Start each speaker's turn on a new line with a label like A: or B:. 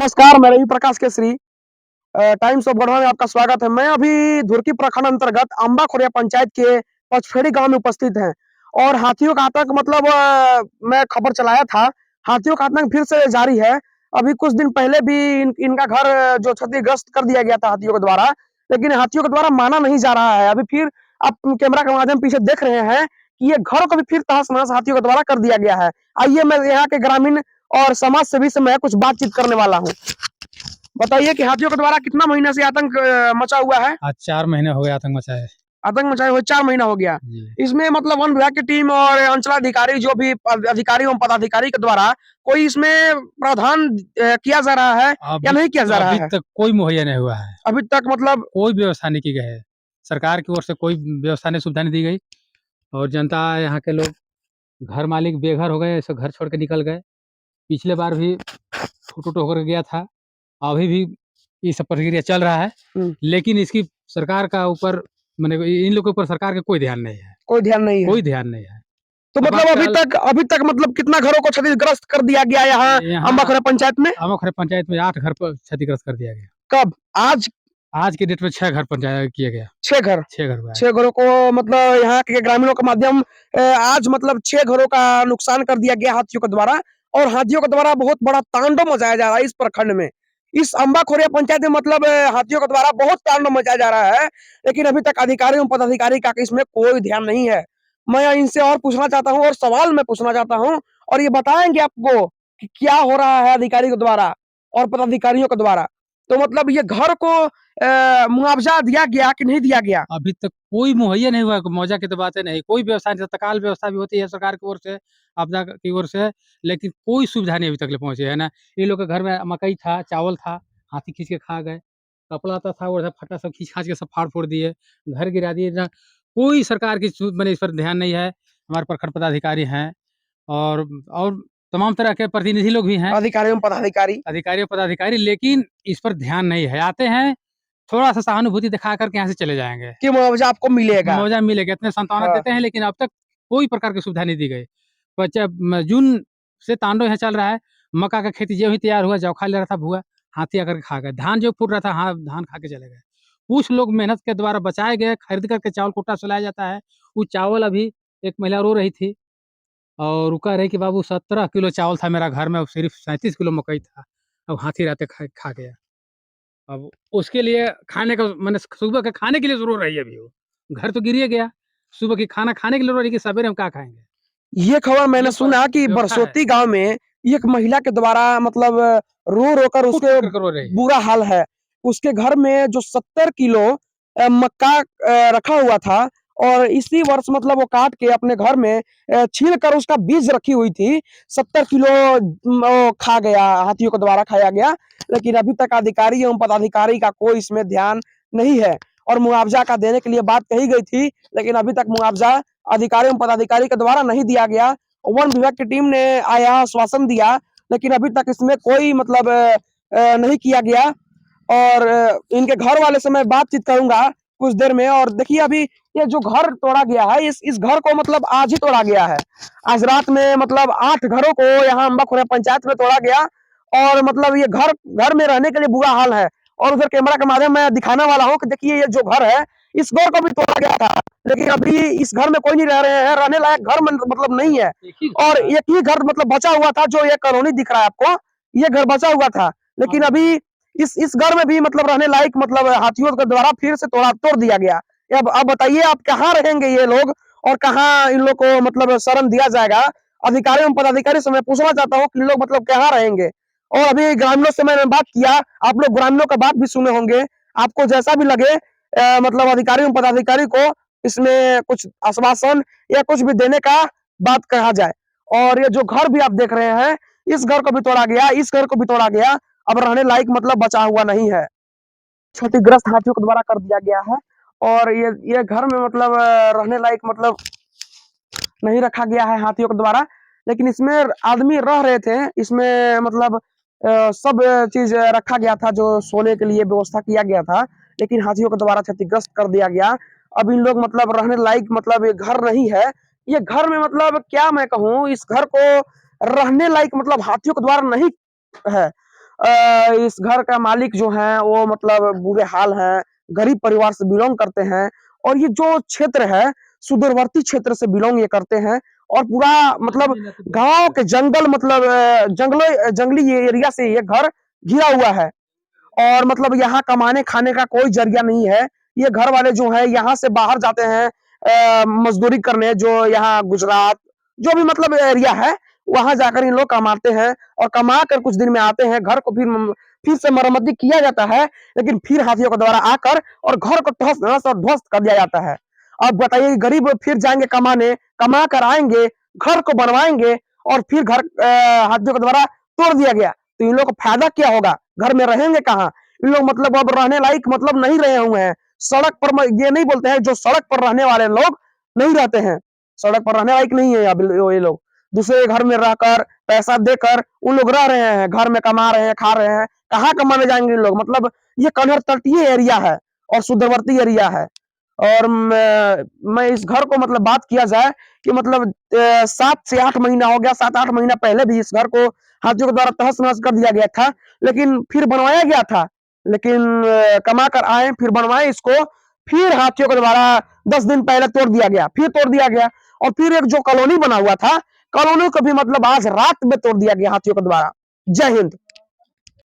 A: नमस्कार, मैं Ravi Prakash Kesari. Times of Garhwa में आपका स्वागत है। मैं अभी धुरकी प्रखंड अंतर्गत अम्बा खोरिया पंचायत के पचफेड़ी गांव में उपस्थित हैं और हाथियों का आतंक मतलब मैं खबर चलाया था। हाथियों का आतंक फिर से जारी है। अभी कुछ दिन पहले भी इनका घर जो क्षतिग्रस्त कर दिया गया था हाथियों के द्वारा, लेकिन हाथियों के द्वारा माना नहीं जा रहा है। अभी फिर आप कैमरा के माध्यम पीछे देख रहे हैं कि ये घर को भी फिर तहस-नहस हाथियों के द्वारा कर दिया गया है। आइए मैं यहाँ के ग्रामीण और समाज सेवी से मैं कुछ बातचीत करने वाला हूँ। बताइए कि हाथियों के द्वारा कितना महीने से आतंक मचा हुआ है?
B: आज 4 महीने हो गए आतंक मचा है।
A: आतंक मचाए हुए 4 महीना हो गया।
B: जी।
A: इसमें मतलब वन विभाग की टीम और अंचलाधिकारी जो भी अधिकारी एवं पदाधिकारी के द्वारा कोई इसमें प्रावधान किया जा रहा है या
B: अभी
A: नहीं किया जा रहा
B: अभी
A: है?
B: तक कोई मुहैया नहीं हुआ है।
A: अभी तक मतलब
B: कोई व्यवस्था नहीं की गई है। सरकार की ओर से कोई व्यवस्था नहीं, सुविधा नहीं दी गई और जनता, यहाँ के लोग घर मालिक बेघर हो गए, सब घर छोड़ के निकल गए। पिछले बार भी फूट-उट होकर गया था। अभी भी ये सब प्रक्रिया चल रहा है,
A: हुँ,
B: लेकिन इसकी सरकार का ऊपर, माने इन लोगों के ऊपर सरकार का कोई ध्यान नहीं है,
A: कोई ध्यान नहीं है।
B: कोई ध्यान नहीं है।
A: तो
B: अब
A: मतलब
B: आजकल
A: अभी तक मतलब कितना घरों को क्षतिग्रस्त कर दिया गया यहाँ
B: यहाँ
A: अम्बाखोरा पंचायत में?
B: अमोखर पंचायत में 8 घर पर क्षतिग्रस्त कर दिया गया।
A: कब? आज
B: आज की डेट में 6 घर पंचायत किया गया।
A: 6 घर।
B: 6 घर हुआ है।
A: 6 घरों को मतलब यहाँ के ग्रामीणों के माध्यम आज मतलब 6 घरों का नुकसान कर दिया गया हाथियों के द्वारा और हाथियों के द्वारा बहुत बड़ा तांडव मचाया जा रहा है इस प्रखंड में। इस अम्बा खोरिया पंचायत में मतलब हाथियों के द्वारा बहुत तांडव मचाया जा रहा है, लेकिन अभी तक अधिकारी एवं पदाधिकारी का इसमें कोई ध्यान नहीं है। मैं इनसे और पूछना चाहता हूँ और सवाल मैं पूछना चाहता हूँ और ये बताएँगे आपको कि क्या हो रहा है अधिकारी के द्वारा और पदाधिकारियों के द्वारा। तो मतलब ये घर को मुआवजा दिया गया कि नहीं दिया गया?
B: अभी तक कोई मुहैया नहीं हुआ, मुआवजा की तो बातें नहीं, कोई व्यवस्था नहीं, तत्काल व्यवस्था भी होती है सरकार की ओर से, आपदा की ओर से, लेकिन कोई सुविधा नहीं अभी तक ले पहुँची है ना। ये लोग के घर में मकई था, चावल था, हाथी खींच के खा गए। कपड़ा-लत्ता था, ओढ़ा-फटा सब खींच-खाच के सब फाड़-फूड़ दिए, घर गिरा दिए ना। कोई सरकार की माने इस पर ध्यान नहीं है। हमारे प्रखंड पदाधिकारी हैं और तमाम तरह के प्रतिनिधि लोग भी हैं,
A: अधिकारी एवं पदाधिकारी।
B: अधिकारी और पदाधिकारी, लेकिन इस पर ध्यान नहीं है। आते हैं, थोड़ा-सा सहानुभूति दिखा कर के यहाँ से चले जाएँगे।
A: कि मुआवजा आपको मिलेगा।
B: मुआवजा मिलेगा, इतने सांत्वना
A: हाँ,
B: देते हैं, लेकिन अब तक कोई प्रकार की सुविधा नहीं दी गई। बच्चा जून से तांडव यहाँ चल रहा है। मक्का का खेती जो ही तैयार हुआ, जौ खा ले रहा था भुआ, हाथी आकर के खा गए। धान जो फूट रहा था, हाँ, धान खा के चले गए। कुछ लोग मेहनत के द्वारा बचाए गए, खरीद करके चावल कोटा से लाया जाता है। वो चावल अभी एक महिला रो रही थी और वो कह रही कि बाबू 17 किलो चावल था मेरा घर में, अब सिर्फ 37 किलो मकई था। अब हाथी रात खा खा गया। अब उसके लिए खाने का, माने सुबह के खाने के लिए रो रही है अभी वो। घर तो गिर ही गया। सुबह की खाना खाने के लिए रो रही है कि सवेरे हम क्या खाएँगे?
A: ये खबर मैंने
B: ये पर
A: सुना कि
B: व्यवस्था है।
A: बरसोती गाँव में एक महिला के द्वारा मतलब रो-रो कर उसके
B: फूट-फूट कर रो रही है।
A: बुरा हाल है। उसके घर में जो 70 किलो मक्का रखा हुआ था और इसी वर्ष मतलब वो काट के अपने घर में छील कर उसका बीज रखी हुई थी। 70 किलो वो खा गया, हाथियों के द्वारा खाया गया। लेकिन अभी तक अधिकारी एवं पदाधिकारी का कोई इसमें ध्यान नहीं है और मुआवजा का देने के लिए बात कही गई थी, लेकिन अभी तक मुआवजा अधिकारी एवं पदाधिकारी के द्वारा नहीं दिया गया। वन विभाग की टीम ने आया आश्वासन दिया, लेकिन अभी तक इसमें कोई मतलब नहीं किया गया और इनके घर वाले से मैं बातचीत करूंगा कुछ देर में। और देखिए अभी ये जो घर तोड़ा गया है, इस घर को मतलब आज ही तोड़ा गया है। आज रात में मतलब 8 घरों को यहाँ अम्बाखोरिया पंचायत में तोड़ा गया और मतलब ये घर घर में रहने के लिए बुरा हाल है। और उधर कैमरा के माध्यम मैं दिखाने वाला हूँ कि देखिए ये जो घर है, इस घर को भी तोड़ा गया था, लेकिन अभी इस घर में कोई नहीं रह रहे हैं, रहने लायक घर मतलब नहीं है।
B: एक ही
A: और
B: था।
A: एक ही घर मतलब बचा हुआ था, जो ये कॉलोनी दिख रहा है आपको, ये घर बचा हुआ था। लेकिन अभी इस घर में भी मतलब रहने लायक मतलब हाथियों के द्वारा फिर से तोड़ दिया गया। अब बताइए आप कहाँ रहेंगे ये लोग और कहाँ इन लोग को मतलब शरण दिया जाएगा? अधिकारी एवं पदाधिकारी से मैं पूछना चाहता हूँ कि इन लोग मतलब कहाँ रहेंगे? और अभी ग्रामीणों से मैंने बात किया, आप लोग ग्रामीणों का बात भी सुने होंगे। आपको जैसा भी लगे मतलब अधिकारी एवं पदाधिकारी को इसमें कुछ आश्वासन या कुछ भी देने का बात कहा जाए। और ये जो घर भी आप देख रहे हैं, इस घर को भी तोड़ा गया, इस घर को भी तोड़ा गया। अब रहने लायक मतलब बचा हुआ नहीं है। क्षतिग्रस्त हाथियों के द्वारा कर दिया गया है और ये घर में मतलब रहने लायक मतलब नहीं रखा गया है हाथियों के द्वारा, लेकिन इसमें आदमी रह रहे थे। इसमें मतलब सब चीज रखा गया था, जो सोने के लिए व्यवस्था किया गया था, लेकिन हाथियों के द्वारा क्षतिग्रस्त कर दिया गया। अब इन लोग मतलब रहने लायक मतलब ये घर नहीं है। ये घर में मतलब क्या मैं कहूँ, इस घर को रहने लायक मतलब हाथियों के द्वारा नहीं है। इस घर का मालिक जो है वो मतलब बुरे हाल है, गरीब परिवार से बिलोंग करते हैं और ये जो क्षेत्र है सुदूरवर्ती क्षेत्र से बिलोंग ये करते हैं और पूरा मतलब गांव के जंगल मतलब जंगली एरिया से ये घर घिरा हुआ है और मतलब यहाँ कमाने खाने का कोई जरिया नहीं है। ये घर वाले जो है यहाँ से बाहर जाते हैं मजदूरी करने, जो यहाँ गुजरात जो भी मतलब एरिया है वहां जाकर इन लोग कमाते हैं और कमा कर कुछ दिन में आते हैं, घर को फिर से मरम्मती किया जाता है, लेकिन फिर हाथियों के द्वारा आकर और घर को तहस नहस और ध्वस्त कर दिया जाता है। अब बताइए गरीब फिर जाएंगे कमाने, कमा कर आएंगे, घर को बनवाएंगे और फिर घर हाथियों के द्वारा तोड़ दिया गया, तो इन लोग को फायदा क्या होगा? घर में रहेंगे कहाँ? इन लोग मतलब अब रहने लायक मतलब नहीं रहे हुए हैं। सड़क पर ये नहीं बोलते हैं, जो सड़क पर रहने वाले लोग नहीं रहते हैं, सड़क पर रहने लायक नहीं है अब ये लोग, दूसरे घर में रहकर पैसा देकर उन लोग रह रहे हैं, घर में कमा रहे हैं, खा रहे हैं। कहाँ कमाने जाएंगे इन लोग? मतलब ये कन्हर तटीय एरिया है और सुदूरवर्ती एरिया है। और मैं इस घर को मतलब बात किया जाए कि मतलब 7 से 8 महीना हो गया, 7-8 महीना पहले भी इस घर को हाथियों के द्वारा तहस नहस कर दिया गया था, लेकिन फिर बनवाया गया था, लेकिन कमा कर आए फिर बनवाए इसको, फिर हाथियों के द्वारा 10 दिन पहले तोड़ दिया गया, फिर तोड़ दिया गया और फिर एक जो कॉलोनी बना हुआ था, कॉलोनी को भी मतलब आज रात में तोड़ दिया गया हाथियों के द्वारा। जय हिंद।